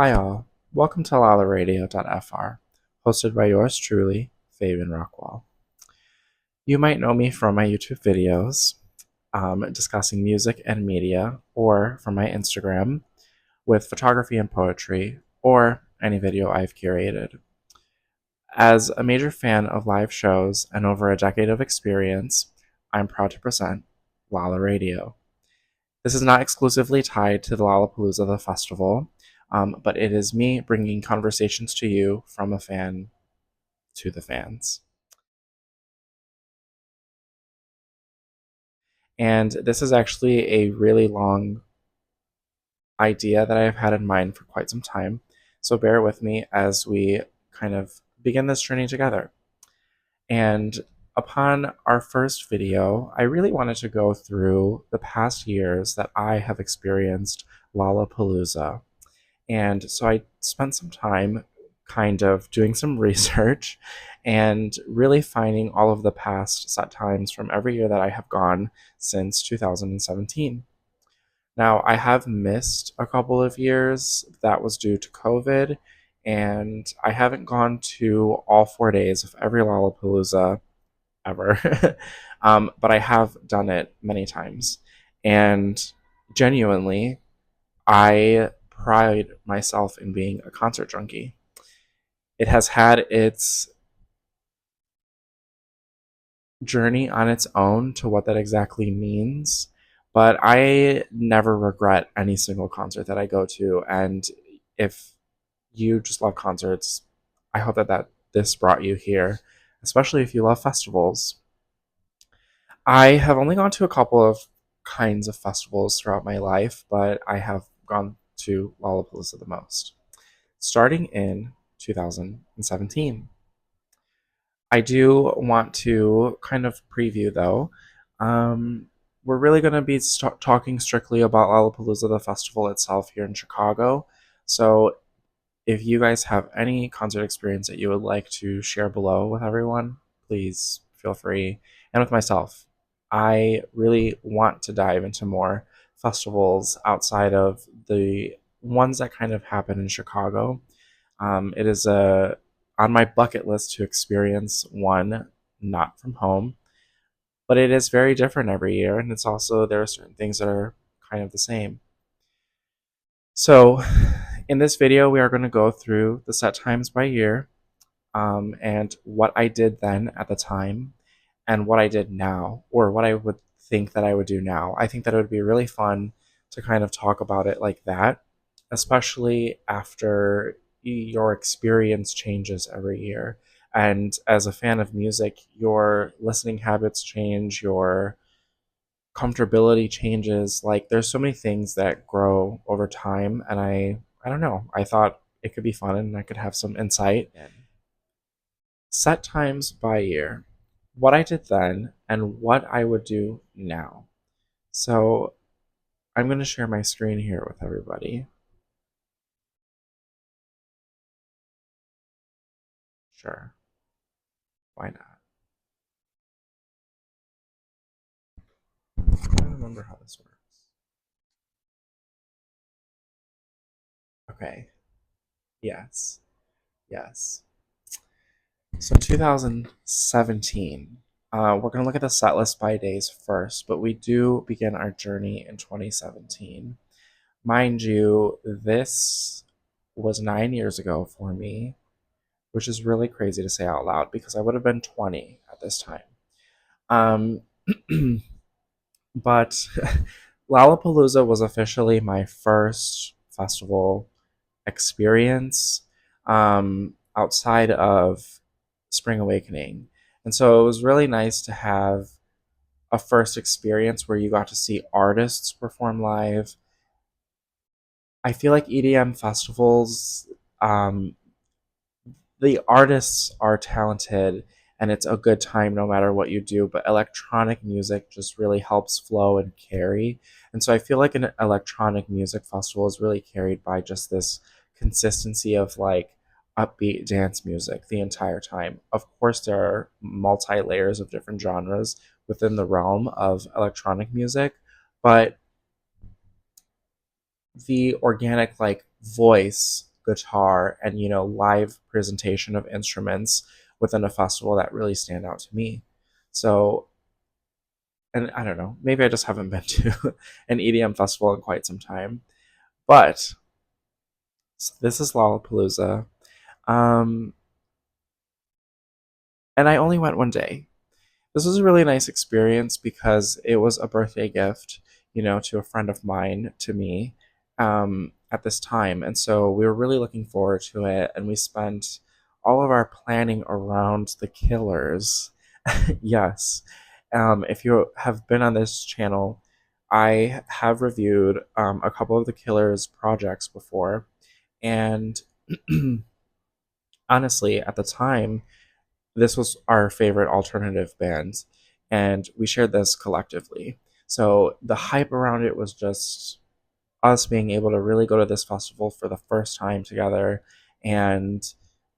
Hi all, welcome to Lollaradio.fr, hosted by yours truly, Fabian Rockwell. You might know me from my YouTube videos discussing music and media, or from my Instagram with photography and poetry, or any video I've curated. As a major fan of live shows and over a decade of experience, I'm proud to present Lala Radio. This is not exclusively tied to the Lollapalooza, the festival, but it is me bringing conversations to you from a fan to the fans. And this is actually a really long idea that I've had in mind for quite some time. So bear with me as we kind of begin this journey together. And upon our first video, I really wanted to go through the past years that I have experienced Lollapalooza. And so I spent some time kind of doing some research and really finding all of the past set times from every year that I have gone since 2017. Now, I have missed a couple of years. That was due to COVID, and I haven't gone to all 4 days of every Lollapalooza ever. But I have done it many times. And genuinely, I pride myself in being a concert junkie. It has had its journey on its own to what that exactly means, but I never regret any single concert that I go to. And if you just love concerts, I hope that this brought you here, especially if you love festivals. I have only gone to a couple of kinds of festivals throughout my life, but I have gone to Lollapalooza the most, starting in 2017. I do want to kind of preview though. Um, we're really going to be talking strictly about Lollapalooza, the festival itself here in Chicago. So if you guys have any concert experience that you would like to share below with everyone, please feel free. And with myself, I really want to dive into more festivals outside of the ones that kind of happen in Chicago. It is on my bucket list to experience one not from home, but it is very different every year, and it's also there are certain things that are kind of the same. So, in this video, we are going to go through the set times by year, and what I did then at the time, and what I did now, or what I would think that I would do now. I think that it would be really fun to kind of talk about it like that, especially after your experience changes every year. And as a fan of music, your listening habits change, your comfortability changes. Like there's so many things that grow over time, and I don't know. I thought it could be fun and I could have some insight. Set times by year, what I did then and what I would do now. So I'm going to share my screen here with everybody. Sure, why not? I don't remember how this works. Okay, yes, yes. So 2017. We're going to look at the set list by days first, but we do begin our journey in 2017. Mind you, this was 9 years ago for me, which is really crazy to say out loud because I would have been 20 at this time. Um, but Lollapalooza was officially my first festival experience outside of Spring Awakening. And so it was really nice to have a first experience where you got to see artists perform live. I feel like EDM festivals, um, the artists are talented and it's a good time no matter what you do, but electronic music just really helps flow and carry. And so I feel like an electronic music festival is really carried by just this consistency of like upbeat dance music the entire time. Of course, there are multi layers of different genres within the realm of electronic music, but the organic like voice guitar and, live presentation of instruments within a festival that really stand out to me. So, and I don't know, maybe I just haven't been to an EDM festival in quite some time. But so this is Lollapalooza. Um, and I only went one day. This was a really nice experience because it was a birthday gift, to a friend of mine, to me, at this time. And so we were really looking forward to it. And we spent all of our planning around the Killers. Yes. If you have been on this channel, I have reviewed a couple of the Killers projects before. And honestly, at the time, this was our favorite alternative band, and we shared this collectively. So the hype around it was just us being able to really go to this festival for the first time together, and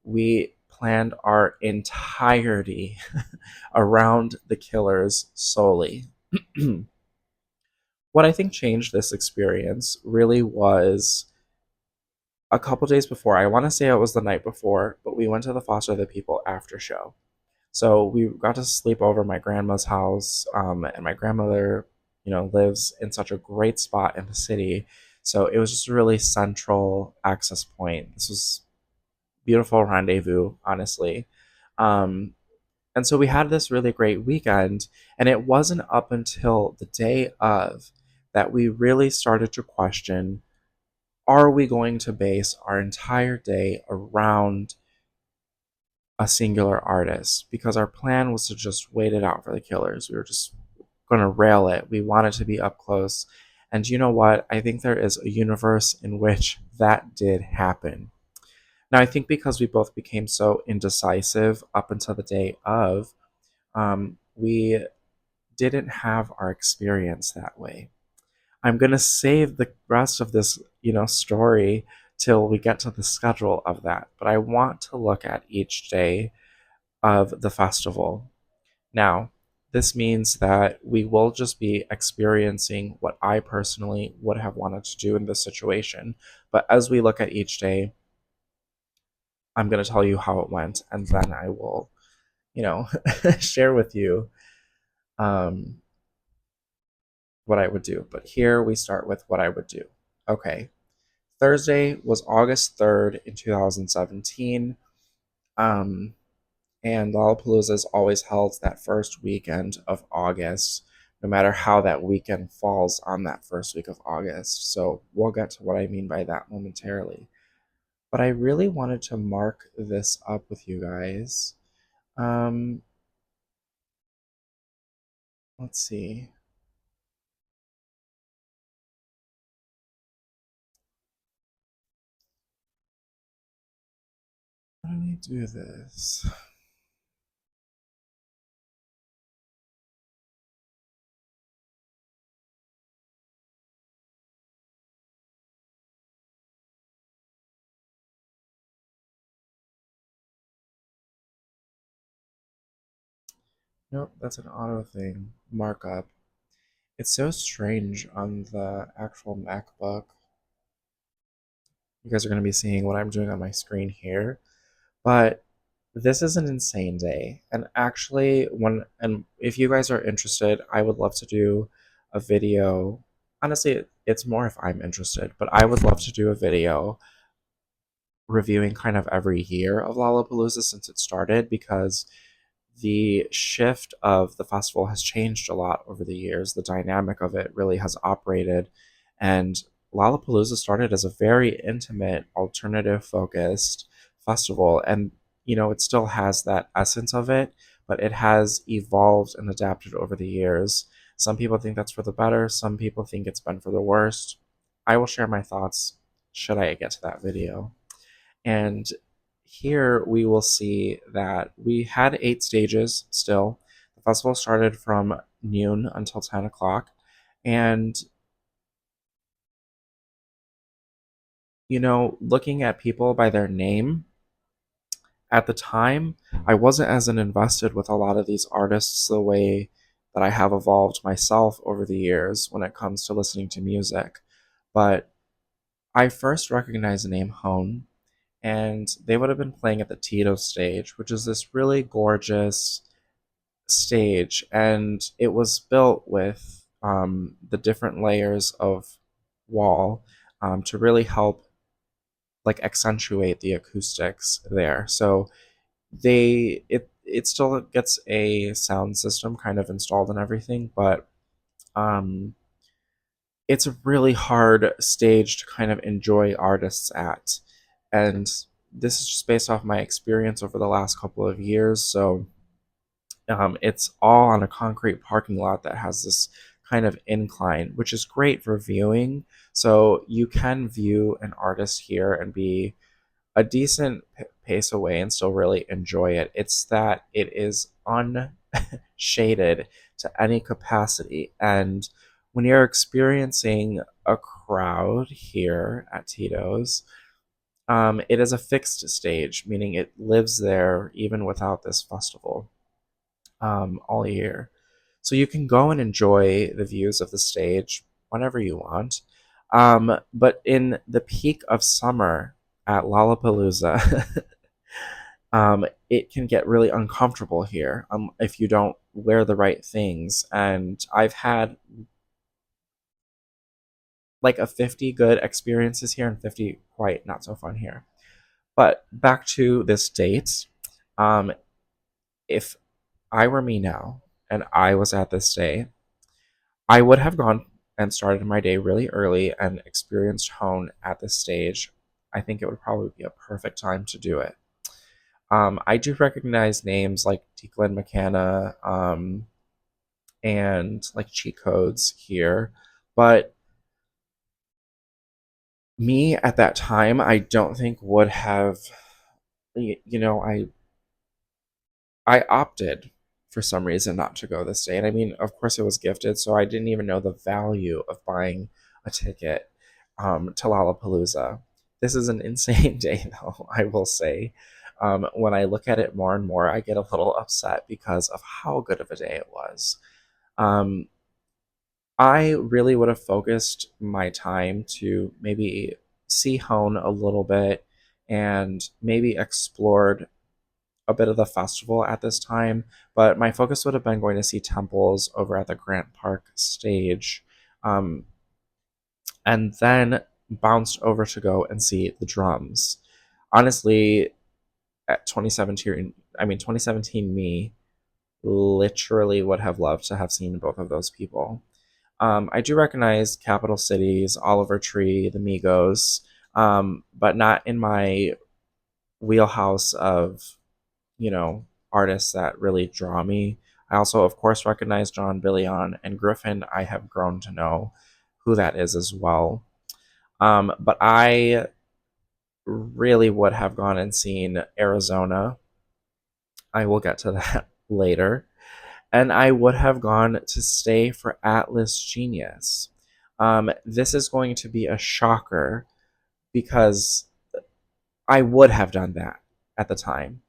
we planned our entirety around the Killers solely. What I think changed this experience really was a couple days before. I want to say it was the night before, but we went to the Foster the People after show. So we got to sleep over my grandma's house, and my grandmother, lives in such a great spot in the city. So it was just a really central access point. This was beautiful rendezvous, honestly. Um, and so we had this really great weekend, and it wasn't up until the day of that we really started to question, are we going to base our entire day around a singular artist? Because our plan was to just wait it out for the Killers. We were just going to rail it. We wanted to be up close. And you know what? I think there is a universe in which that did happen. Now, I think because we both became so indecisive up until the day of, we didn't have our experience that way. I'm going to save the rest of this, story till we get to the schedule of that. But I want to look at each day of the festival. Now, this means that we will just be experiencing what I personally would have wanted to do in this situation. But as we look at each day, I'm going to tell you how it went, and then I will, share with you um, what I would do. But here we start with what I would do. Okay. Thursday was August 3rd in 2017. Um, and Lollapalooza is always held that first weekend of August, no matter how that weekend falls on that first week of August. So we'll get to what I mean by that momentarily. But I really wanted to mark this up with you guys. Um, let's see. How do I do this? Nope, that's an auto thing. Markup. It's so strange on the actual MacBook. You guys are going to be seeing what I'm doing on my screen here. But this is an insane day. And actually, if you guys are interested, I would love to do a video. Honestly, it's more if I'm interested, but I would love to do a video reviewing kind of every year of Lollapalooza since it started, because the shift of the festival has changed a lot over the years. The dynamic of it really has operated. And Lollapalooza started as a very intimate, alternative focused festival. And, it still has that essence of it, but it has evolved and adapted over the years. Some people think that's for the better, some people think it's been for the worst. I will share my thoughts should I get to that video. And here we will see that we had 8 stages still. The festival started from noon until 10 o'clock. And, looking at people by their name, at the time, I wasn't as invested with a lot of these artists the way that I have evolved myself over the years when it comes to listening to music. But I first recognized the name Hone and they would have been playing at the Tito stage, which is this really gorgeous stage, and it was built with the different layers of wall to really help like accentuate the acoustics there. So it still gets a sound system kind of installed and everything, but um, it's a really hard stage to kind of enjoy artists at, and this is just based off my experience over the last couple of years. So it's all on a concrete parking lot that has this kind of incline, which is great for viewing. So you can view an artist here and be a decent pace away and still really enjoy it. It's that it is unshaded to any capacity. And when you're experiencing a crowd here at Tito's, it is a fixed stage, meaning it lives there even without this festival all year. So you can go and enjoy the views of the stage whenever you want. But in the peak of summer at Lollapalooza, it can get really uncomfortable here if you don't wear the right things. And I've had like a 50 good experiences here and 50 quite not so fun here. But back to this date, um, if I were me now and I was at this day, I would have gone and started my day really early and experienced Hone at this stage. I think it would probably be a perfect time to do it. I do recognize names like Declan McKenna and like cheat codes here, but me at that time, I don't think would have. You know, I opted for some reason not to go this day. And I mean, of course, it was gifted, so I didn't even know the value of buying a ticket to Lollapalooza. This is an insane day, though, I will say. When I look at it more and more, I get a little upset because of how good of a day it was. Um, I really would have focused my time to maybe see Hone a little bit and maybe explored a bit of the festival at this time, but my focus would have been going to see temples over at the Grant Park stage, um, and then bounced over to go and see the drums. Honestly, at 2017, I mean 2017 me literally would have loved to have seen both of those people. I do recognize Capital Cities, Oliver Tree, the Migos, but not in my wheelhouse of artists that really draw me. I also, of course, recognize John Billion and Griffin. I have grown to know who that is as well. But I really would have gone and seen Arizona. I will get to that later. And I would have gone to stay for Atlas Genius. This is going to be a shocker because I would have done that at the time.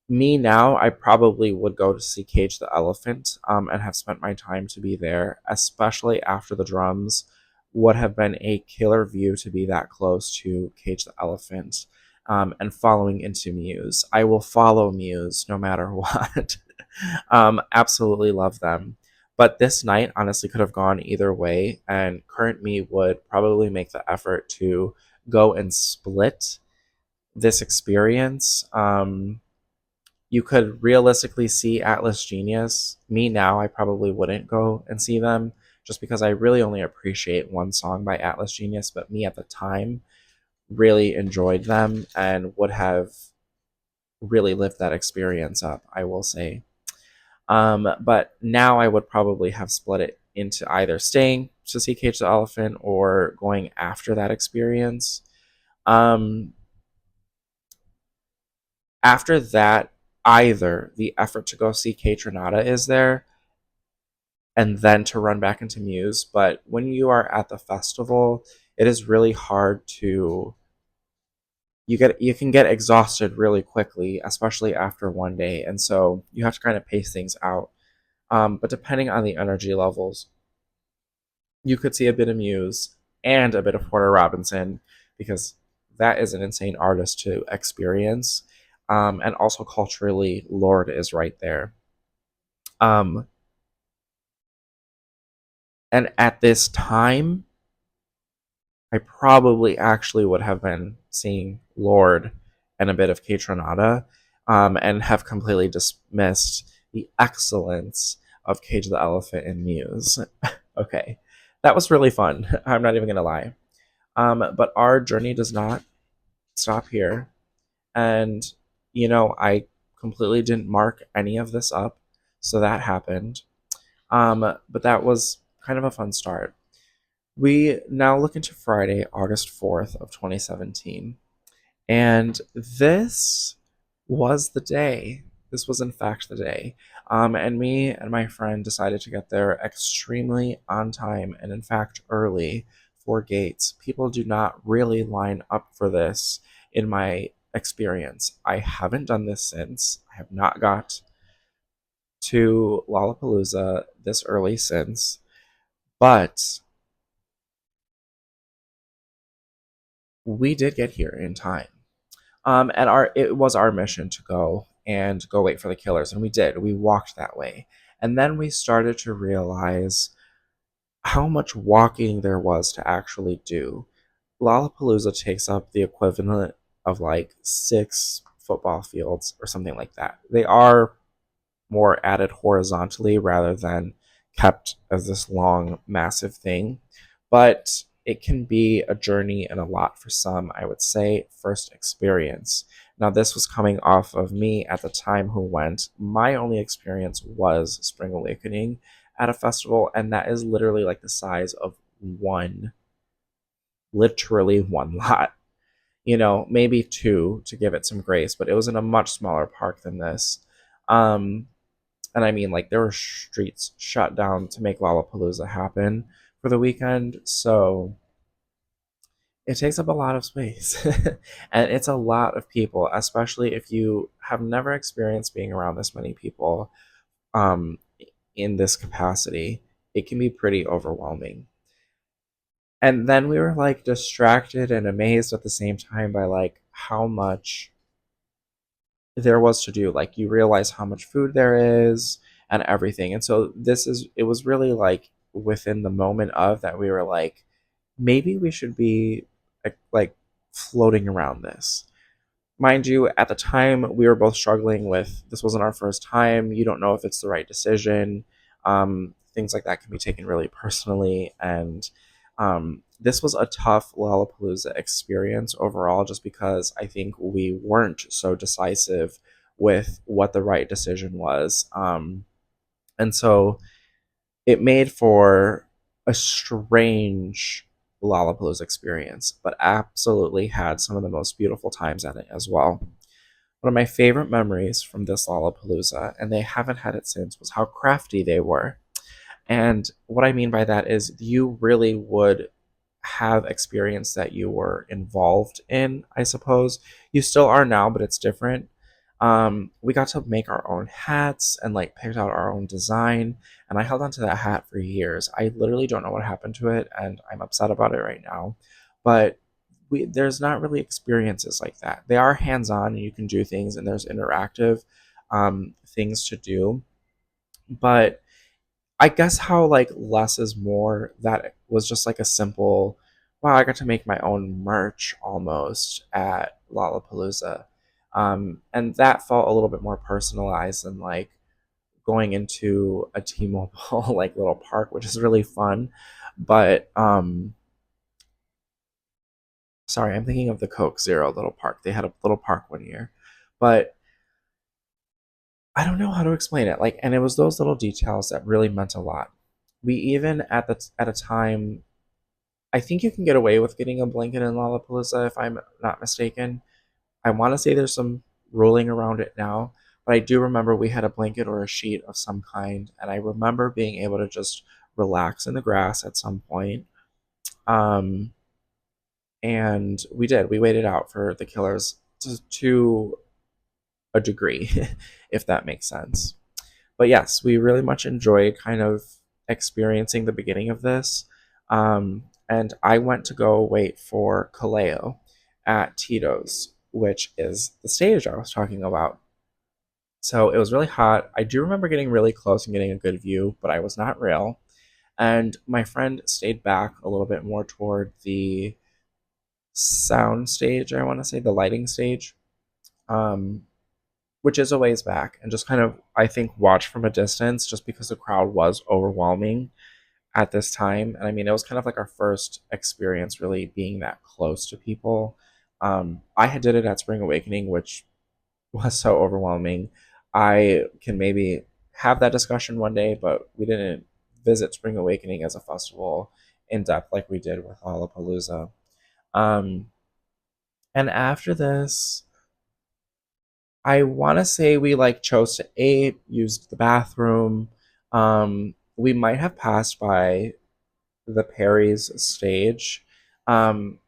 Me now, I probably would go to see Cage the Elephant and have spent my time to be there, especially after the drums. Would have been a killer view to be that close to Cage the Elephant and following into Muse. I will follow Muse no matter what. Absolutely love them. But this night honestly could have gone either way, and current me would probably make the effort to go and split this experience. You could realistically see Atlas Genius. Me now, I probably wouldn't go and see them just because I really only appreciate one song by Atlas Genius, but me at the time really enjoyed them and would have really lived that experience up, I will say. But now I would probably have split it into either staying to see Cage the Elephant or going after that experience. Um, After that, either the effort to go see Kate Renata is there and then to run back into Muse. But when you are at the festival, it is really hard to you can get exhausted really quickly, especially after one day, and so you have to kind of pace things out. But depending on the energy levels, you could see a bit of Muse and a bit of Porter Robinson because that is an insane artist to experience. And also culturally, Lord is right there. Um, and at this time, I probably actually would have been seeing Lord and a bit of Catronata, and have completely dismissed the excellence of Cage the Elephant and Muse. Okay, that was really fun. I'm not even going to lie. But our journey does not stop here. And, I completely didn't mark any of this up. So that happened. But that was kind of a fun start. We now look into Friday, August 4th of 2017. And this was the day. This was, in fact, the day. And me and my friend decided to get there extremely on time and, in fact, early for gates. People do not really line up for this in my experience. I haven't done this since. I have not got to Lollapalooza this early since. But we did get here in time. And it was our mission to go wait for the killers, and we did. We walked that way, and then we started to realize how much walking there was to actually do. Lollapalooza takes up the equivalent of like 6 football fields or something like that. They are more added horizontally rather than kept as this long, massive thing. But it can be a journey and a lot for some, I would say, first experience. Now, this was coming off of me at the time who went. My only experience was Spring Awakening at a festival, and that is literally like the size of literally one lot. Maybe two to give it some grace, but it was in a much smaller park than this. Um, and I mean, like, there were streets shut down to make Lollapalooza happen for the weekend. So it takes up a lot of space. And it's a lot of people, especially if you have never experienced being around this many people, um, in this capacity. It can be pretty overwhelming. And then we were like distracted and amazed at the same time by like how much there was to do. Like, you realize how much food there is and everything. And so it was really like within the moment of that we were like, maybe we should be like floating around this. Mind you, at the time we were both struggling with this wasn't our first time. You don't know if it's the right decision. Things like that can be taken really personally, and this was a tough Lollapalooza experience overall, just because I think we weren't so decisive with what the right decision was, and so it made for a strange Lollapalooza experience, but absolutely had some of the most beautiful times at it as well. One of my favorite memories from this Lollapalooza, and they haven't had it since, was how crafty they were. And what I mean by that is you really would have experience that you were involved in, I suppose. You still are now, but it's different. We got to make our own hats and like picked out our own design. And I held on to that hat for years. I literally don't know what happened to it, and I'm upset about it right now. But there's not really experiences like that. They are hands on, and you can do things, and there's interactive things to do. But I guess how like less is more, that was just like a simple, wow, I got to make my own merch almost at Lollapalooza. And that felt a little bit more personalized than like going into a T-Mobile like little park, which is really fun. But sorry, I'm thinking of the Coke Zero little park. They had a little park one year. But I don't know how to explain it. Like, and it was those little details that really meant a lot. We even at a time, I think you can get away with getting a blanket in Lollapalooza if I'm not mistaken. I want to say there's some ruling around it now, but I do remember we had a blanket or a sheet of some kind, and I remember being able to just relax in the grass at some point. Um, and we did. We waited out for the killers to a degree, if that makes sense. But yes, we really much enjoyed kind of experiencing the beginning of this. And I went to go wait for Kaleo. at Tito's, which is the stage I was talking about. So it was really hot. I do remember getting really close and getting a good view, but I was not real. And my friend stayed back a little bit more toward the sound stage, I want to say, the lighting stage, um, which is a ways back, and just kind of, I think, watch from a distance just because the crowd was overwhelming at this time. And I mean, it was kind of like our first experience really being that close to people. I had did it at Spring Awakening, which was so overwhelming. I can maybe have that discussion one day, but we didn't visit Spring Awakening as a festival in depth like we did with Lollapalooza. Um, and after this, I want to say we like chose to eat, used the bathroom. We might have passed by the Perry's stage, um,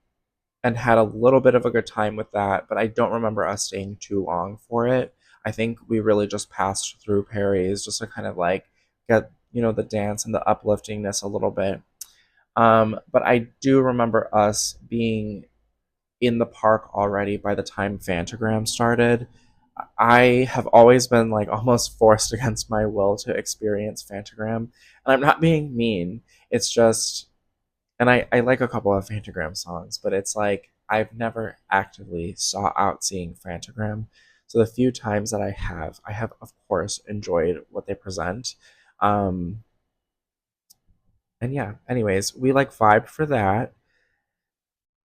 and had a little bit of a good time with that, but I don't remember us staying too long for it. I think we really just passed through Perry's just to kind of like get, the dance and the upliftingness a little bit. But I do remember us being in the park already by the time Fantagram started. I have always been like almost forced against my will to experience Fantagram. And I'm not being mean. It's just, and I like a couple of Fantagram songs, but it's like I've never actively sought out seeing Fantagram. So the few times that I have of course enjoyed what they present. Um, and yeah, anyways, we like vibed for that.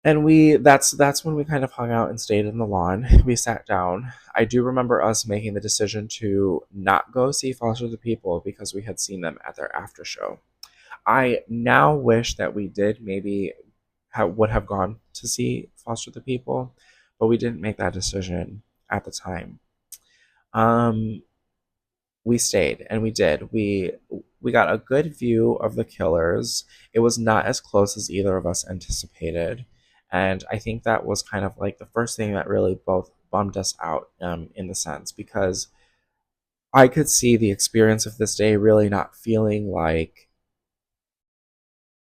And that's when we kind of hung out and stayed in the lawn. We sat down. I do remember us making the decision to not go see Foster the People because we had seen them at their after show. I now wish that we did maybe would have gone to see Foster the People, but we didn't make that decision at the time. Um, we stayed and we did. We got a good view of the killers. It was not as close as either of us anticipated, and I think that was kind of like the first thing that really both bummed us out, in the sense because I could see the experience of this day really not feeling like,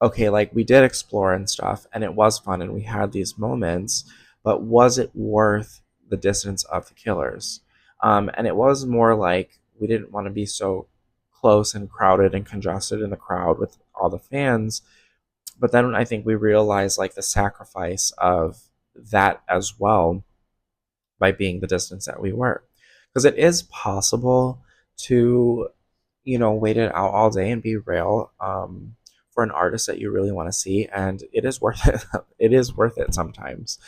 okay, like we did explore and stuff, and it was fun, and we had these moments, but was it worth the distance of the killers? And it was more like we didn't want to be so close and crowded and congested in the crowd with all the fans. But then I think we realized like the sacrifice of that as well by being the distance that we were. Because it is possible to, wait it out all day and be real, for an artist that you really want to see, and it is worth it. It is worth it sometimes,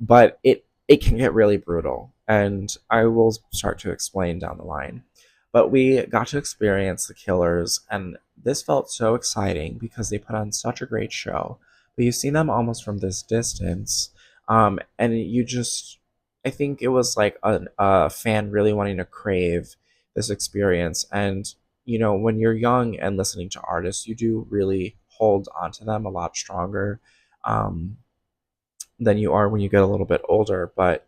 but it can get really brutal, and I will start to explain down the line. But we got to experience the killers, and this felt so exciting because they put on such a great show. But you see them almost from this distance, and you just, I think it was like a fan really wanting to crave this experience. And when you're young and listening to artists, you do really hold onto them a lot stronger, um, than you are when you get a little bit older. But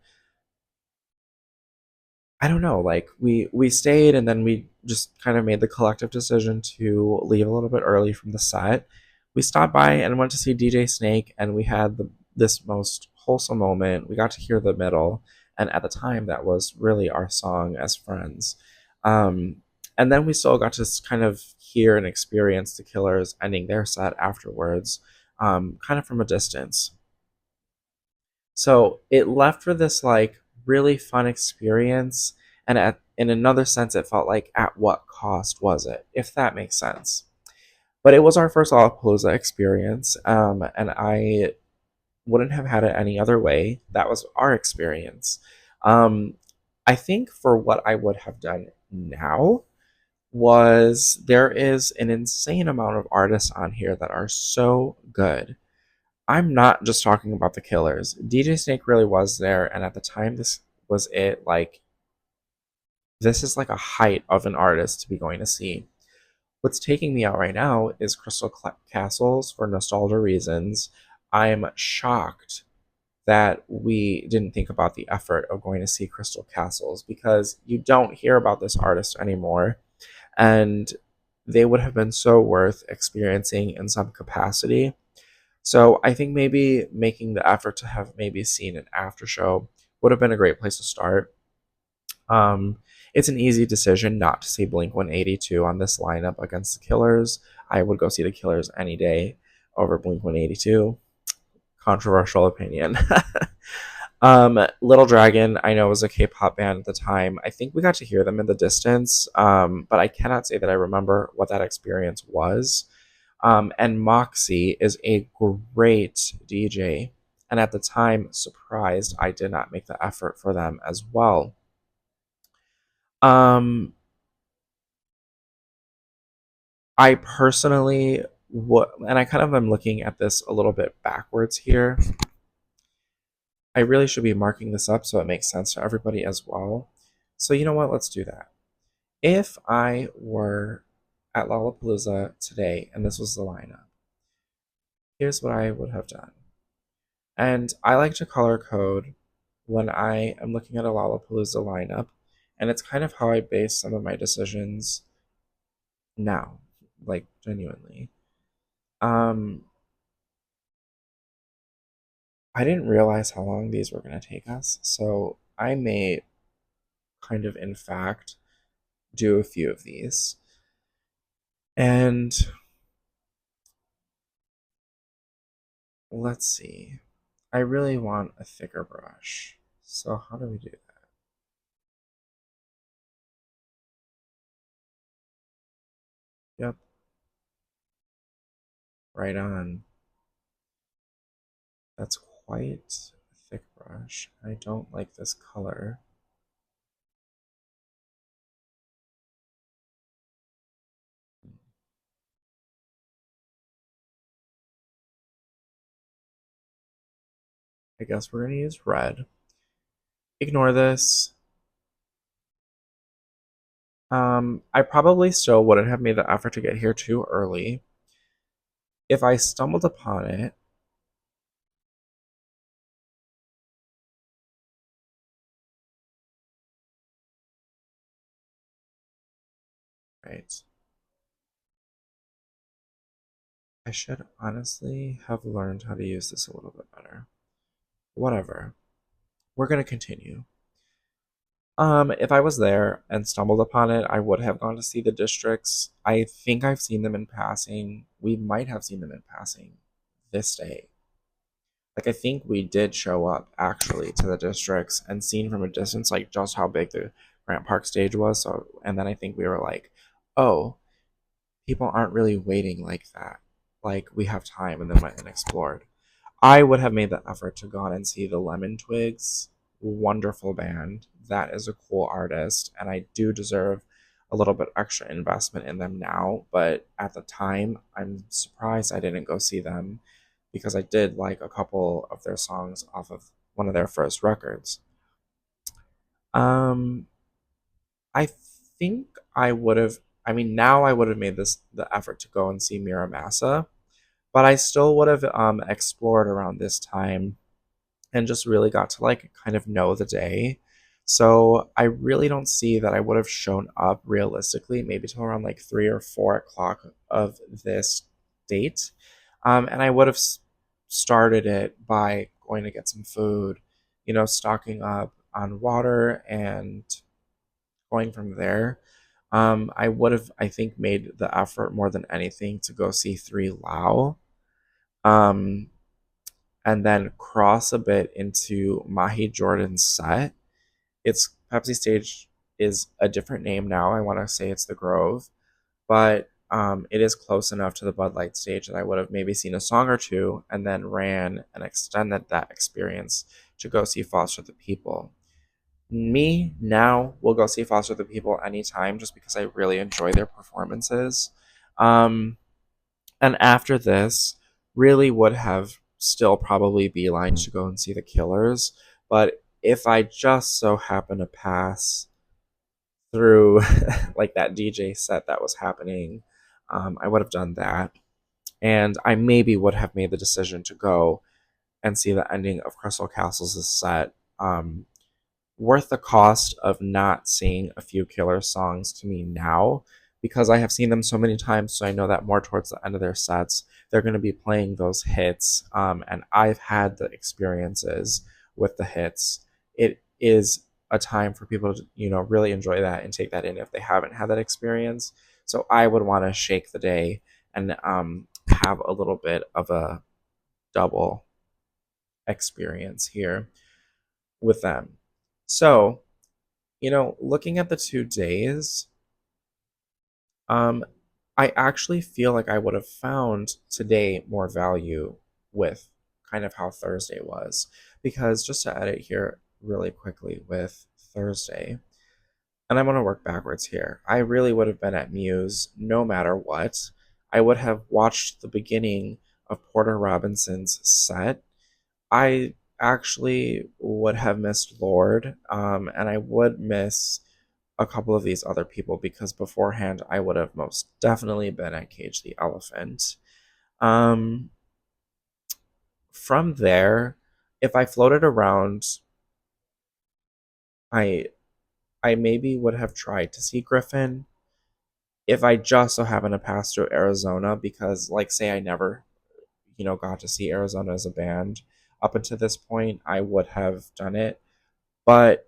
I don't know, like we stayed and then we just kind of made the collective decision to leave a little bit early from the set. We stopped by and went to see DJ Snake, and we had this most wholesome moment. We got to hear the middle, and at the time that was really our song as friends. Um, and then we still got to kind of hear and experience the Killers ending their set afterwards, kind of from a distance. So it left for this like really fun experience, and in another sense, it felt like at what cost was it, if that makes sense. But it was our first Lollapalooza experience, and I wouldn't have had it any other way. That was our experience. Um, I think for what I would have done now was there is an insane amount of artists on here that are so good. I'm not just talking about the Killers. DJ Snake really was there, and at the time, this was it. Like, this is like a height of an artist to be going to see. What's taking me out right now is Crystal Castles for nostalgia reasons. I'm shocked that we didn't think about the effort of going to see Crystal Castles because you don't hear about this artist anymore, and they would have been so worth experiencing in some capacity. So I think maybe making the effort to have maybe seen an after show would have been a great place to start. Um, it's an easy decision not to see Blink 182 on this lineup against the Killers. I would go see the Killers any day over Blink 182. Controversial opinion. Little Dragon, I know, was a K-pop band at the time. I think we got to hear them in the distance, but I cannot say that I remember what that experience was. And Moxie is a great DJ, and at the time, surprised I did not make the effort for them as well. Um, I personally would, and I kind of am looking at this a little bit backwards here. I really should be marking this up so it makes sense to everybody as well. So, you know what? Let's do that. If I were at Lollapalooza today and this was the lineup, here's what I would have done. And I like to color code when I am looking at a Lollapalooza lineup, and it's kind of how I base some of my decisions now, like genuinely. Um, I didn't realize how long these were going to take us, so I may kind of, in fact, do a few of these. And let's see. I really want a thicker brush. So how do we do that? Yep, right on. That's quite a thick brush. I don't like this color. I guess we're gonna use red. Ignore this. I probably still wouldn't have made the effort to get here too early. If I stumbled upon it, right, I should honestly have learned how to use this a little bit better. Whatever. We're gonna continue. If I was there and stumbled upon it, I would have gone to see the districts. I think I've seen them in passing. We might have seen them in passing this day. Like, I think we did show up actually to the districts and seen from a distance, like, just how big the Grant Park stage was. So, and then I think we were like, oh, people aren't really waiting like that. Like, we have time, and then went and explored. I would have made the effort to go on and see the Lemon Twigs. Wonderful band. That is a cool artist, and I do deserve a little bit extra investment in them now. But at the time, I'm surprised I didn't go see them because I did like a couple of their songs off of one of their first records. Um, I think I would have. I mean, now I would have made this the effort to go and see Miramasa, but I still would have explored around this time and just really got to like kind of know the day. So I really don't see that I would have shown up realistically, maybe till around like 3 or 4 o'clock of this date. And I would have started it by going to get some food, stocking up on water and going from there. I would have, I think, made the effort more than anything to go see Three Lao. Um, and then cross a bit into Mahi Jordan's set. Its Pepsi stage is a different name now. I want to say it's the Grove, but it is close enough to the Bud Light stage that I would have maybe seen a song or two and then ran and extended that experience to go see Foster the People. Me now will go see Foster the People anytime just because I really enjoy their performances. Um, and after this, really would have still probably beeline to go and see the Killers. But if I just so happen to pass through like that DJ set that was happening, I would have done that. And I maybe would have made the decision to go and see the ending of Crystal Castles' set. Worth the cost of not seeing a few Killer songs to me now, because I have seen them so many times, so I know that more towards the end of their sets, they're going to be playing those hits. And I've had the experiences with the hits. It is a time for people to, really enjoy that and take that in if they haven't had that experience. So I would want to shake the day and have a little bit of a double experience here with them. So, looking at the 2 days, Um, I actually feel like I would have found today more value with kind of how Thursday was. Because just to edit here really quickly with Thursday, and I'm going to work backwards here, I really would have been at Muse no matter what. I would have watched the beginning of Porter Robinson's set. I actually would have missed Lord, and I would miss a couple of these other people because beforehand I would have most definitely been at Cage the Elephant. Um, from there, if I floated around, I I maybe would have tried to see Griffin if I just so happened to pass through Arizona because, like, say I never, got to see Arizona as a band up until this point, I would have done it. But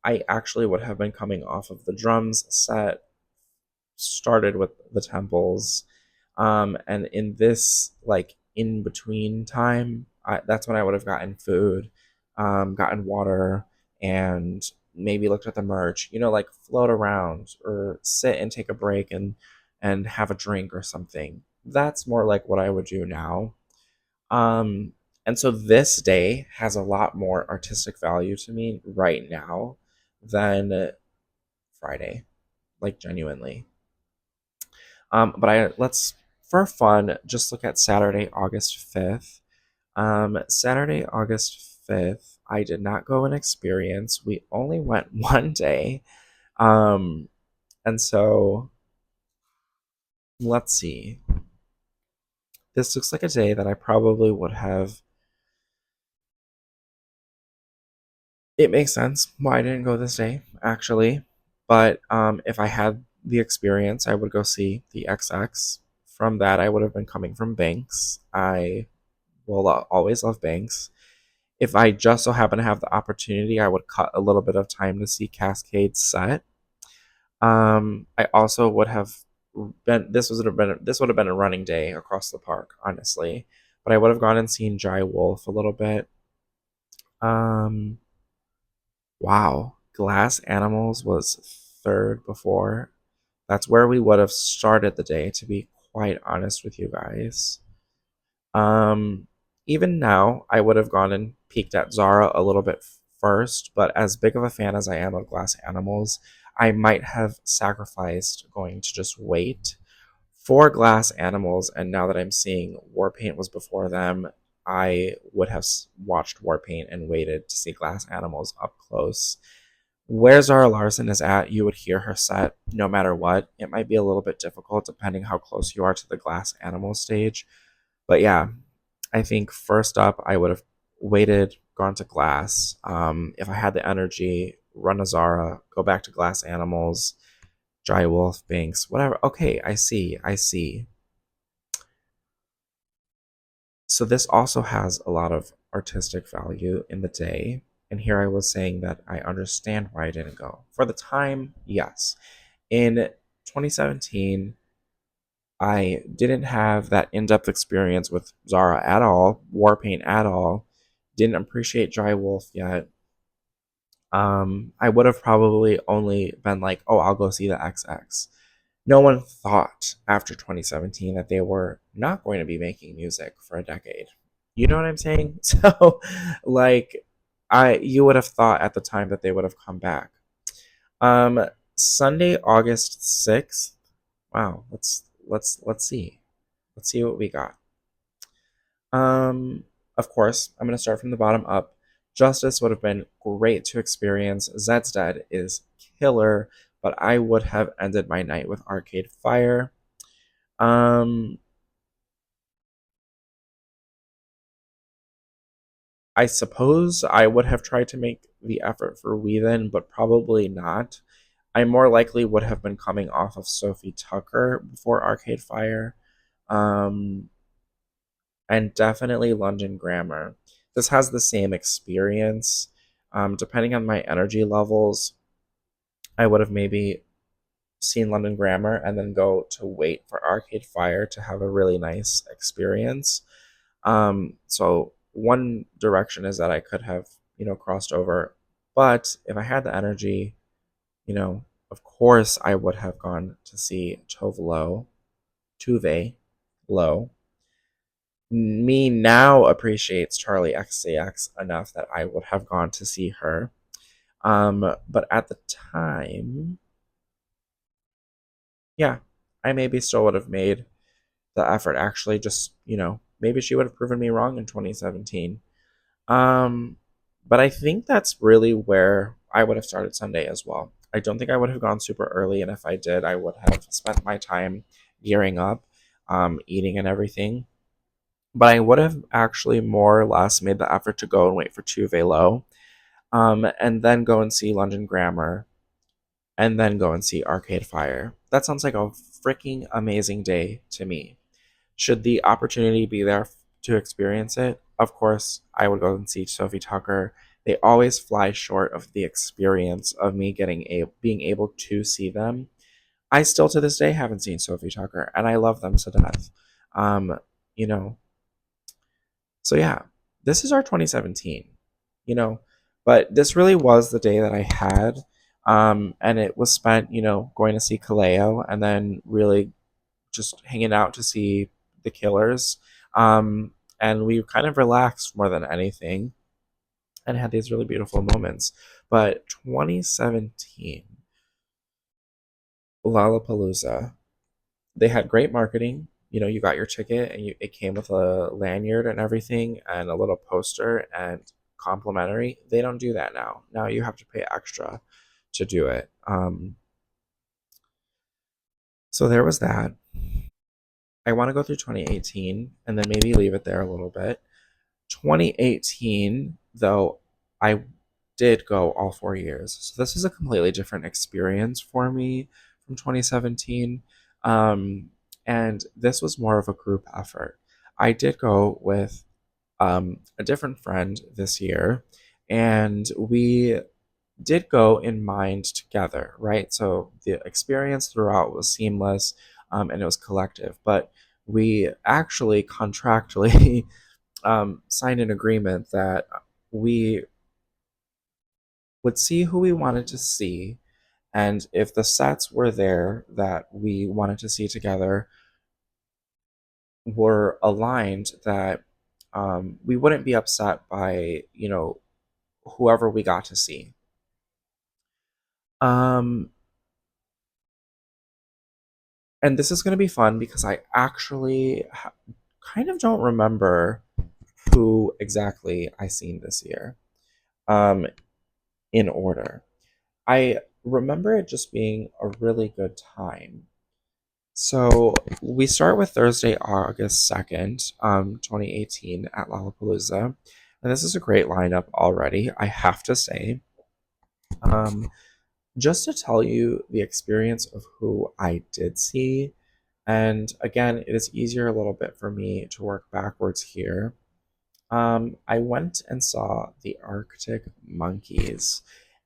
I actually would have been coming off of the drums set, started with the temples, and in this like in between time, that's when I would have gotten food, gotten water, and maybe looked at the merch, like float around or sit and take a break and have a drink or something. That's more like what I would do now. um and so this day has a lot more artistic value to me right now than Friday, like genuinely. But let's, for fun, just look at Saturday, August 5th. Saturday, August 5th, I did not go and experience. We only went one day. Um, and so let's see. This looks like a day that I probably would have. It makes sense why I didn't go this day, actually. But if I had the experience, I would go see the XX. From that, I would have been coming from Banks. I will always love Banks. If I just so happen to have the opportunity, I would cut a little bit of time to see Cascade's set. I also would have been this would have been a running day across the park, honestly. But I would have gone and seen Jai Wolf a little bit. Um, wow, Glass Animals was third before. That's where we would have started the day, to be quite honest with you guys. Um, Even now, I would have gone and peeked at Zara a little bit first, but as big of a fan as I am of Glass Animals, I might have sacrificed going to just wait for Glass Animals. And now that I'm seeing Warpaint was before them, I would have watched Warpaint and waited to see Glass Animals up close. Where Zara Larson is at, you would hear her set no matter what. It might be a little bit difficult depending how close you are to the Glass Animal stage. But yeah, I think first up, I would have waited, gone to Glass. If I had the energy, run a Zara, go back to Glass Animals, Dry Wolf, Banks, whatever. Okay, I see, I see. So this also has a lot of artistic value in the day. And here I was saying that I understand why I didn't go. For the time, yes. In 2017, I didn't have that in-depth experience with Zara at all, Warpaint at all. Didn't appreciate Dry Wolf yet. I would have probably only been like, oh, I'll go see the XX. No one thought after 2017 that they were not going to be making music for a decade. You know what I'm saying? So, like, you would have thought at the time that they would have come back. Um, Sunday, August 6th. Wow, let's see. Let's see what we got. Um, of course, I'm gonna start from the bottom up. Justice would have been great to experience. Zed's Dead is killer, but I would have ended my night with Arcade Fire. Um, I suppose I would have tried to make the effort for Wheathen, but probably not. I more likely would have been coming off of Sophie Tucker before Arcade Fire. Um, and definitely London Grammar. This has the same experience. Depending on my energy levels, I would have maybe seen London Grammar and then go to wait for Arcade Fire to have a really nice experience. So one direction is that I could have, crossed over. But if I had the energy, of course I would have gone to see Tuve Low. Me now appreciates Charlie XCX enough that I would have gone to see her. But at the time, yeah, I maybe still would have made the effort. Actually, just maybe she would have proven me wrong in 2017. Um, but I think that's really where I would have started Sunday as well. I don't think I would have gone super early, and if I did, I would have spent my time gearing up, eating and everything. But I would have actually more or less made the effort to go and wait for Tuve Low, and then go and see London Grammar, and then go and see Arcade Fire. That sounds like a freaking amazing day to me. Should the opportunity be there to experience it, of course, I would go and see Sophie Tucker. They always fly short of the experience of me being able to see them. I still to this day haven't seen Sophie Tucker, and I love them to death. Um, you know, so yeah, this is our 2017. You know, but this really was the day that I had, and it was spent, going to see Kaleo and then really just hanging out to see the Killers. And we kind of relaxed more than anything and had these really beautiful moments. But 2017, Lollapalooza, they had great marketing. You got your ticket and it came with a lanyard and everything and a little poster and complimentary. They don't do that now. Now you have to pay extra to do it. So there was that. I want to go through 2018 and then maybe leave it there a little bit. 2018, though, I did go all 4 years. So this is a completely different experience for me from 2017. Um, and this was more of a group effort. I did go with a different friend this year, and we did go in mind together, right? So the experience throughout was seamless, and it was collective. But we actually contractually signed an agreement that we would see who we wanted to see, and if the sets were there that we wanted to see together were aligned, that we wouldn't be upset by whoever we got to see. Um, and this is going to be fun because I actually kind of don't remember who exactly I seen this year. Um, in order. I remember it just being a really good time. So we start with Thursday, August 2nd, 2018 at Lollapalooza. And this is a great lineup already, I have to say. Um, just to tell you the experience of who I did see. And again, it is easier a little bit for me to work backwards here. I went and saw the Arctic Monkeys.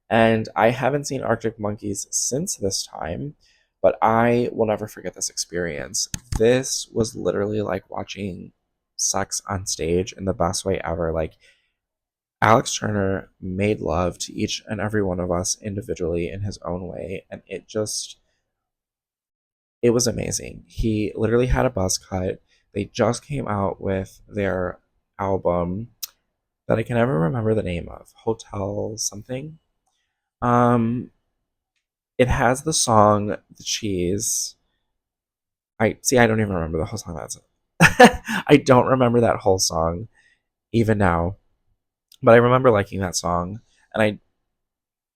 And I haven't seen Arctic Monkeys since this time, but I will never forget this experience. This was literally like watching sex on stage in the best way ever. Like, Alex Turner made love to each and every one of us individually in his own way, and it was amazing. He literally had a buzz cut. They just came out with their album that I can never remember the name of, Hotel something. Um, it has the song "The Cheese." I see. I don't even remember the whole song. That's I don't remember that whole song even now, but I remember liking that song, and I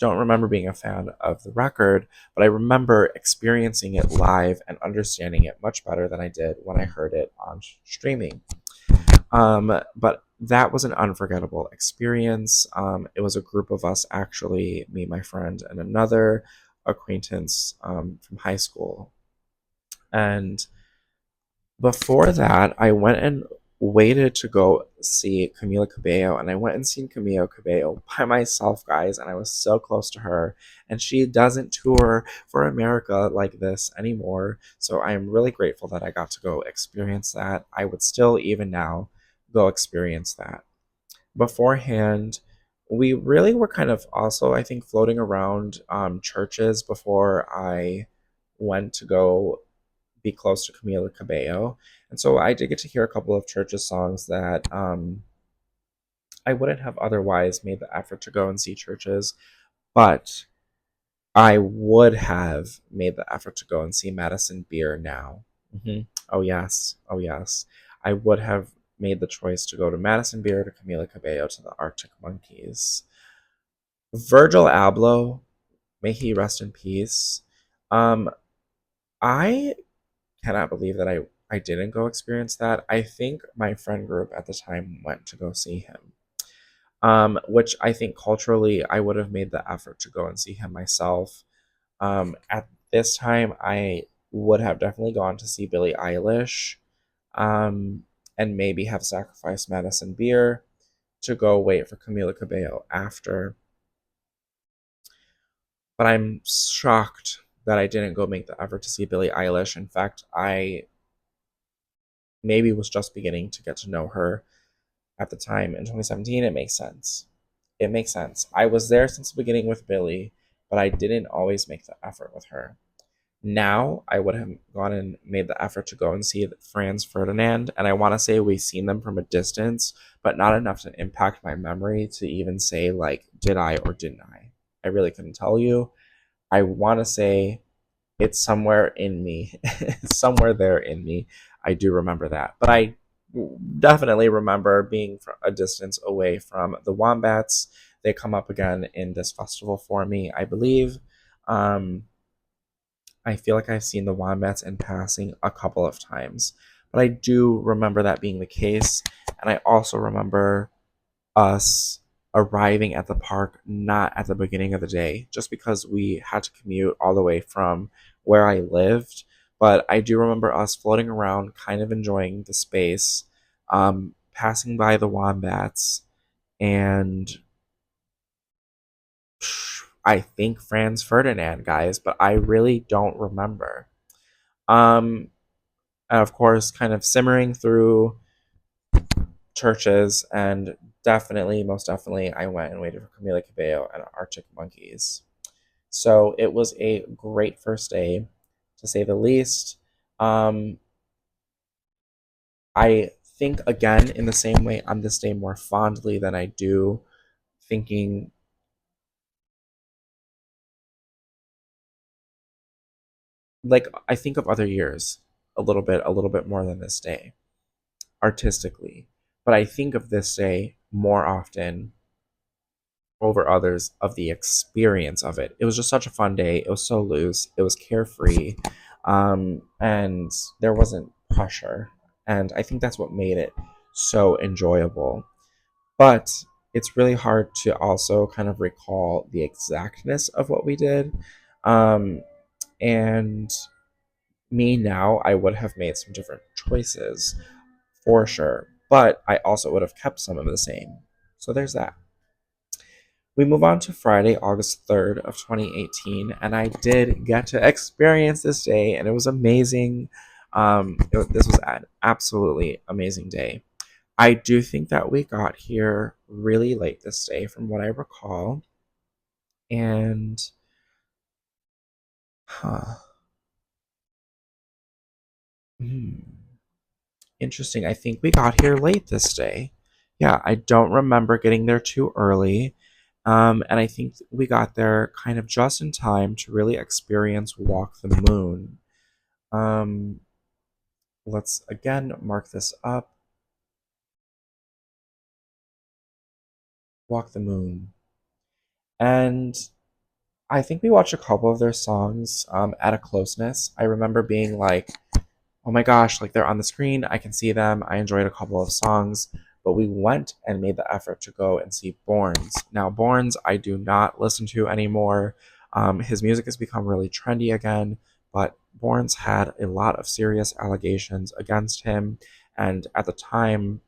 don't remember being a fan of the record, but I remember experiencing it live and understanding it much better than I did when I heard it on streaming. But that was an unforgettable experience. It was a group of us, actually, me, my friend, and another. acquaintance from high school. And before that, I went and waited to go see Camila Cabello, and I went and seen Camila Cabello by myself, guys, and I was so close to her. And she doesn't tour for America like this anymore, so I am really grateful that I got to go experience that. I would still, even now, go experience that. Beforehand, we really were kind of also, I think, floating around churches before I went to go be close to Camila Cabello. And so I did get to hear a couple of churches songs that I wouldn't have otherwise made the effort to go and see churches, but I would have made the effort to go and see Madison Beer now. Oh, yes. Oh, yes. I would have made the choice to go to Madison Beer, to Camila Cabello, to the Arctic Monkeys. Virgil Abloh, may he rest in peace. Um, I cannot believe that I didn't go experience that. I think my friend group at the time went to go see him. Which I think culturally I would have made the effort to go and see him myself. At this time, I would have definitely gone to see Billie Eilish, and maybe have sacrificed Madison Beer to go wait for Camila Cabello after. But I'm shocked that I didn't go make the effort to see Billie Eilish. In fact, I maybe was just beginning to get to know her at the time in 2017. It makes sense. It makes sense. I was there since the beginning with Billie, but I didn't always make the effort with her. Now I would have gone and made the effort to go and see Franz Ferdinand, and I want to say we've seen them from a distance, but not enough to impact my memory to even say, like, did I or didn't I? I really couldn't tell you. I want to say it's somewhere in me, somewhere there in me. I do remember that, but I definitely remember being from a distance away from the Wombats. They come up again in this festival for me, I believe. Um, I feel like I've seen the Wombats in passing a couple of times, but I do remember that being the case, and I also remember us arriving at the park not at the beginning of the day, just because we had to commute all the way from where I lived. But I do remember us floating around, kind of enjoying the space, passing by the Wombats, and I think Franz Ferdinand, guys, but I really don't remember. Um, and of course, kind of simmering through churches, and definitely, most definitely, I went and waited for Camila Cabello and Arctic Monkeys. So it was a great first day, to say the least. Um, I think again in the same way on this day more fondly than I do thinking, like, I think of other years a little bit more than this day artistically, but I think of this day more often over others of the experience of it. It was just such a fun day. It was so loose. It was carefree, and there wasn't pressure. And I think that's what made it so enjoyable. But it's really hard to also kind of recall the exactness of what we did. Um, and me now, I would have made some different choices for sure, but I also would have kept some of the same. So there's that. We move on to Friday, August 3rd of 2018, and I did get to experience this day, and it was amazing. This was an absolutely amazing day. I do think that we got here really late this day, from what I recall, and huh, hmm, interesting. I think we got here late this day. Yeah, I don't remember getting there too early. And I think we got there kind of just in time to really experience Walk the Moon. Um, let's again mark this up. Walk the Moon. And I think we watched a couple of their songs at a closeness. I remember being like, oh my gosh, like they're on the screen. I can see them. I enjoyed a couple of songs. But we went and made the effort to go and see Borns. Now, Borns, I do not listen to anymore. His music has become really trendy again, but Borns had a lot of serious allegations against him, and at the time,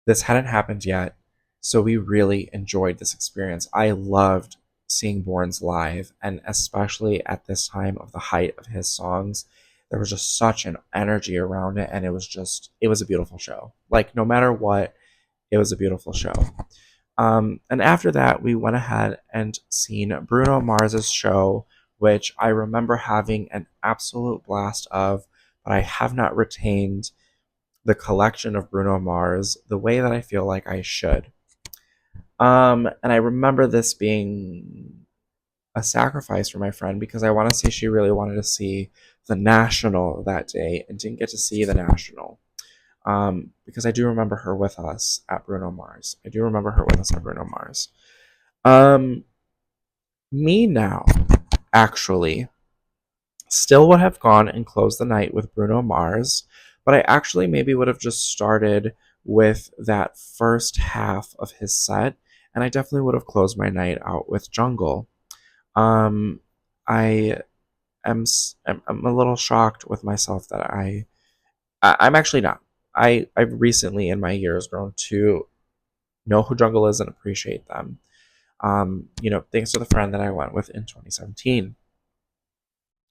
this hadn't happened yet, so we really enjoyed this experience. I loved seeing Borns live, and especially at this time of the height of his songs, there was just such an energy around it, and it was a beautiful show. Like, no matter what, it was a beautiful show. And after that, we went ahead and seen Bruno Mars's show, which I remember having an absolute blast of, but I have not retained the collection of Bruno Mars the way that I feel like I should. And I remember this being a sacrifice for my friend because I want to say she really wanted to see the National that day and didn't get to see the National. Because I do remember her with us at Bruno Mars. I do remember her with us at Bruno Mars. Um, Me now, actually, still would have gone and closed the night with Bruno Mars, but I actually maybe would have just started with that first half of his set, and I definitely would have closed my night out with Jungle. Um, I I'm a little shocked with myself that I'm actually not. I've recently in my years grown to know who Jungle is and appreciate them. Thanks to the friend that I went with in 2017.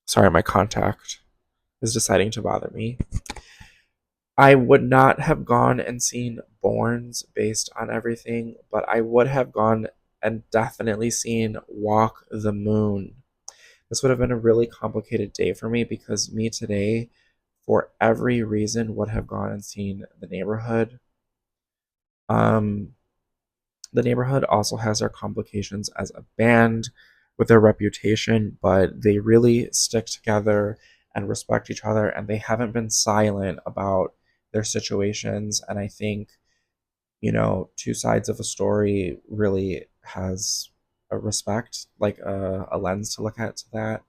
Sorry, my contact is deciding to bother me. I would not have gone and seen Borns based on everything, but I would have gone and definitely seen Walk the Moon. This would have been a really complicated day for me because me today, for every reason, would have gone and seen The Neighborhood. Um, The Neighborhood also has their complications as a band with their reputation, but they really stick together and respect each other, and they haven't been silent about their situations. And I think, two sides of a story really has a respect, like a lens to look at to that.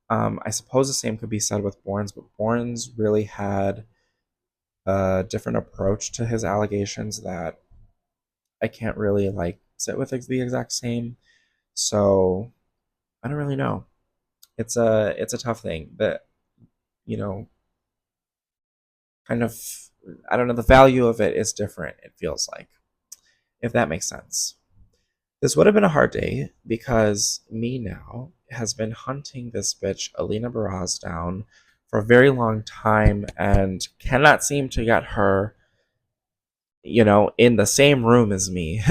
I suppose the same could be said with Bournes, but Bournes really had a different approach to his allegations that I can't really like sit with the exact same. So I don't really know. It's a tough thing, but you know, kind of I don't know. The value of it is different. It feels like, if that makes sense. This would have been a hard day because me now has been hunting this bitch Alina Baraz down for a very long time and cannot seem to get her in the same room as me.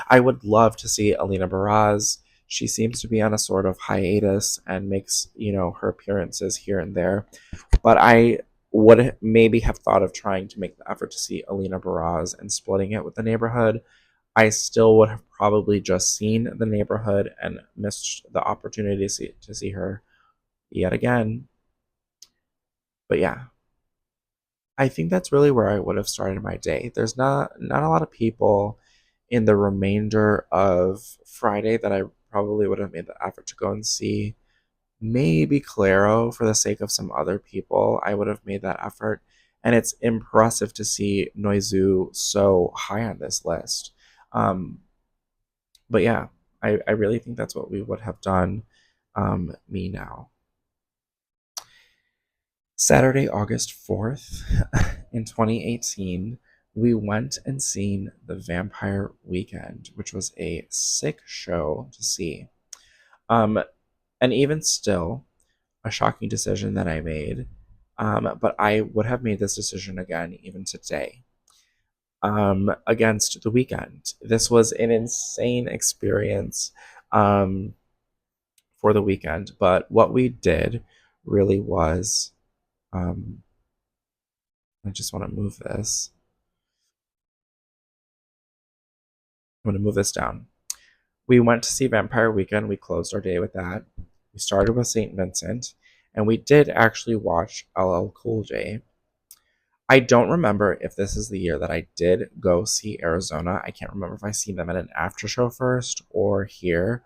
I would love to see Alina Baraz. She seems to be on a sort of hiatus and makes, her appearances here and there. But I would maybe have thought of trying to make the effort to see Alina Baraz and splitting it with the neighborhood. I still would have probably just seen the neighborhood and missed the opportunity to see her yet again. But yeah, I think that's really where I would have started my day. There's not a lot of people in the remainder of Friday that I probably would have made the effort to go and see. Maybe Claro for the sake of some other people. I would have made that effort. And it's impressive to see Noizu so high on this list. Um, but yeah, I really think that's what we would have done. Me now. Saturday, August 4th, in 2018, we went and seen The Vampire Weekend, which was a sick show to see. Um, and even still, a shocking decision that I made. But I would have made this decision again even today. Against The Weekend. This was an insane experience for The Weekend, but what we did really was. Um, I just want to move this. I'm going to move this down. We went to see Vampire Weekend. We closed our day with that. We started with St. Vincent, and we did actually watch LL Cool J. I don't remember if this is the year that I did go see Arizona. I can't remember if I seen them at an after show first or here.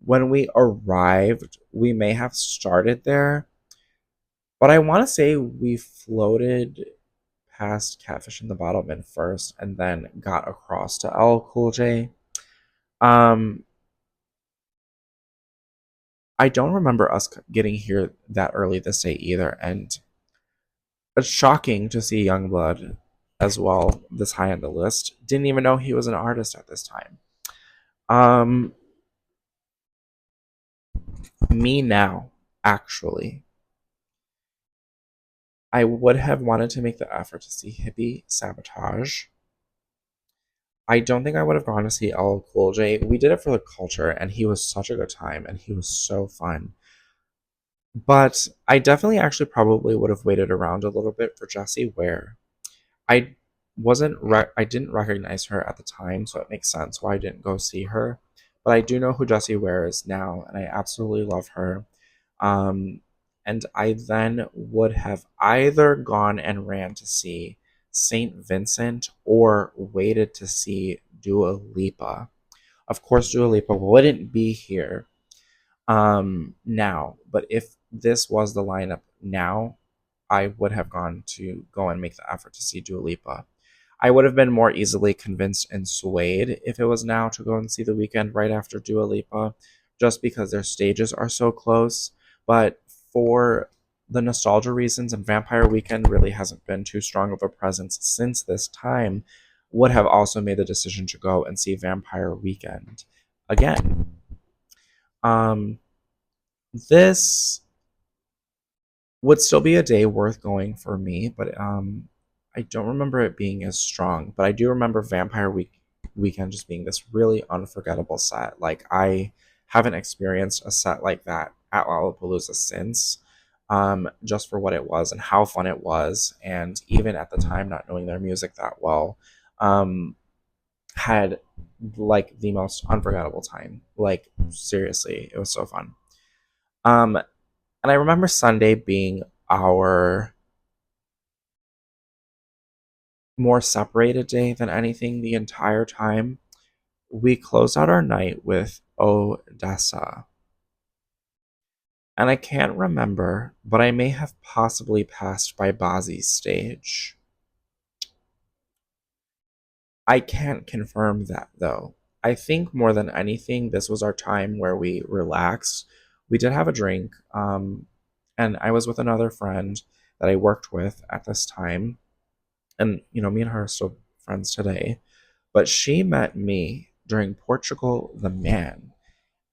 When we arrived, we may have started there, but I want to say we floated past Catfish in the Bottlemen first and then got across to LL Cool J. Um, I don't remember us getting here that early this day either, and it's shocking to see Youngblood as well this high on the list. Didn't even know he was an artist at this time. Um, Me now, actually, I would have wanted to make the effort to see Hippie Sabotage. I don't think I would have gone to see LL Cool J. We did it for the culture, and he was such a good time, and he was so fun. But I definitely actually probably would have waited around a little bit for Jessie Ware. I I didn't recognize her at the time, so it makes sense why I didn't go see her. But I do know who Jessie Ware is now, and I absolutely love her. Um, and I then would have either gone and ran to see Saint Vincent or waited to see Dua Lipa. Of course, Dua Lipa wouldn't be here now, but if this was the lineup now, I would have gone to go and make the effort to see Dua Lipa. I would have been more easily convinced and swayed if it was now to go and see The Weeknd right after Dua Lipa, just because their stages are so close. But for the nostalgia reasons, and Vampire Weekend really hasn't been too strong of a presence since this time, would have also made the decision to go and see Vampire Weekend again. Um, this would still be a day worth going for me, but I don't remember it being as strong. But I do remember Weekend just being this really unforgettable set. Like I haven't experienced a set like that at Lollapalooza since. Just for what it was and how fun it was, and even at the time not knowing their music that well, um, had like the most unforgettable time. Like seriously, it was so fun. Um, and I remember Sunday being our more separated day than anything the entire time. We closed out our night with Odessa. And I can't remember, but I may have possibly passed by Bazi's stage. I can't confirm that though. I think more than anything, this was our time where we relaxed. We did have a drink, and I was with another friend that I worked with at this time. And, me and her are still friends today. But she met me during Portugal the Man.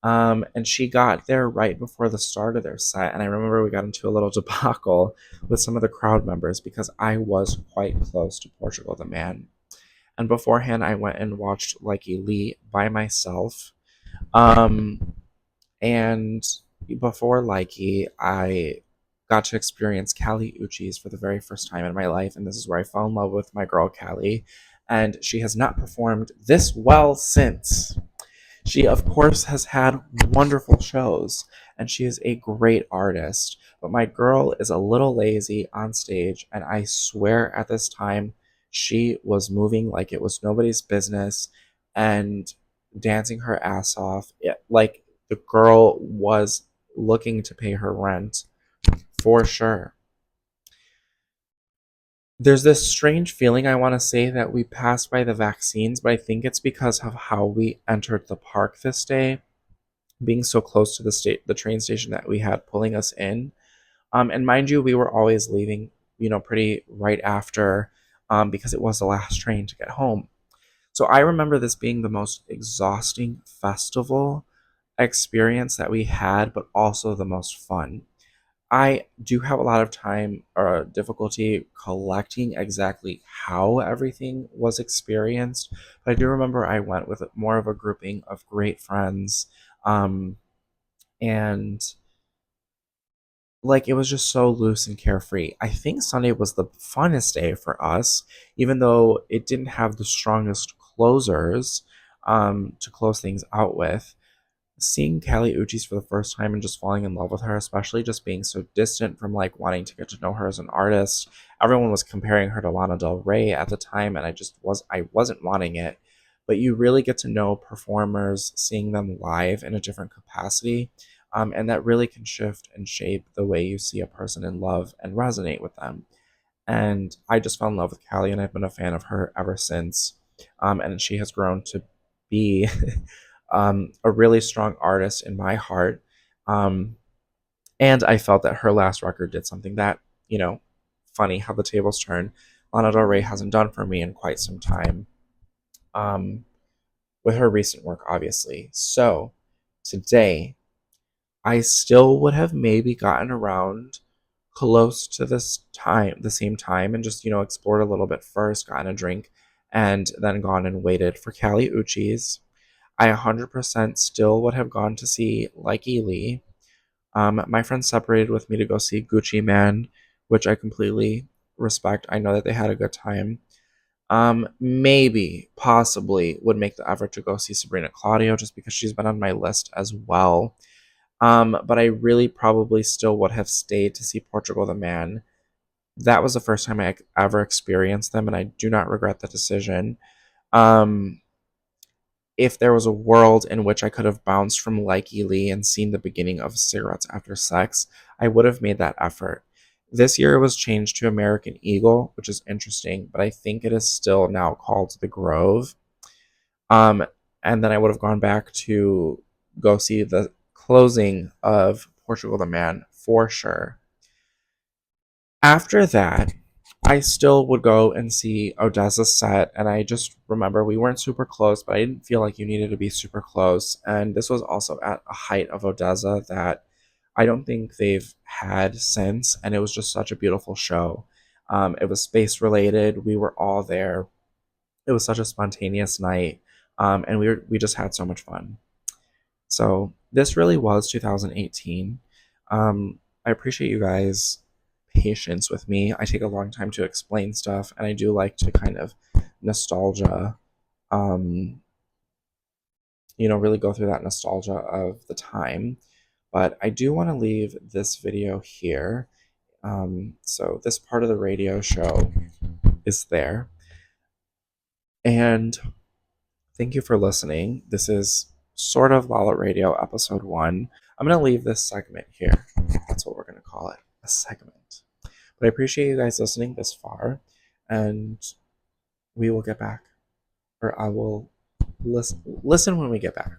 And she got there right before the start of their set. And I remember we got into a little debacle with some of the crowd members because I was quite close to Portugal the Man. And beforehand, I went and watched Likey Lee by myself. Um, and before Likey, I got to experience Callie Uchis for the very first time in my life. And this is where I fell in love with my girl, Callie. And she has not performed this well since. She, of course, has had wonderful shows, and she is a great artist. But my girl is a little lazy on stage, and I swear at this time she was moving like it was nobody's business and dancing her ass off. Like the girl was looking to pay her rent for sure. There's this strange feeling I want to say that we passed by the vaccines, but I think it's because of how we entered the park this day, being so close to the train station that we had pulling us in. And mind you, we were always leaving, pretty right after, because it was the last train to get home. So I remember this being the most exhausting festival experience that we had, but also the most fun. I do have a lot of time or difficulty collecting exactly how everything was experienced, but I do remember I went with more of a grouping of great friends, um, and like it was just so loose and carefree. I think Sunday was the funnest day for us, even though it didn't have the strongest closers to close things out with. Seeing Callie Uchis for the first time and just falling in love with her, especially just being so distant from like wanting to get to know her as an artist. Everyone was comparing her to Lana Del Rey at the time, and I wasn't wanting it. But you really get to know performers, seeing them live in a different capacity, and that really can shift and shape the way you see a person in love and resonate with them. And I just fell in love with Callie, and I've been a fan of her ever since. And she has grown to be a really strong artist in my heart. Um, and I felt that her last record did something that, you know, funny how the tables turn. Lana Del Rey hasn't done for me in quite some time. Um, with her recent work, obviously. So today, I still would have maybe gotten around close to this time, the same time, and just, explored a little bit first, gotten a drink, and then gone and waited for Cali Uchis. I 100% still would have gone to see Likey Lee. My friends separated with me to go see Gucci Man, which I completely respect. I know that they had a good time. Maybe, possibly, would make the effort to go see Sabrina Claudio just because she's been on my list as well. But I really probably still would have stayed to see Portugal the Man. That was the first time I ever experienced them, and I do not regret the decision. Um, if there was a world in which I could have bounced from Likey Lee and seen the beginning of Cigarettes After Sex, I would have made that effort. This year it was changed to American Eagle, which is interesting, but I think it is still now called The Grove. Um, and then I would have gone back to go see the closing of Portugal the Man for sure. After that, I still would go and see Odessa's set, and I just remember we weren't super close, but I didn't feel like you needed to be super close. And this was also at a height of Odessa that I don't think they've had since, and it was just such a beautiful show. It was space related. We were all there. It was such a spontaneous night, and we just had so much fun. So this really was 2018. I appreciate you guys' patience with me. I take a long time to explain stuff, and I do like to kind of nostalgia, um, really go through that nostalgia of the time. But I do want to leave this video here. So this part of the radio show is there. And thank you for listening. This is sort of Lala Radio episode 1. I'm going to leave this segment here. That's what we're going to call it, a segment. But I appreciate you guys listening this far, and we will get back, or I will listen when we get back.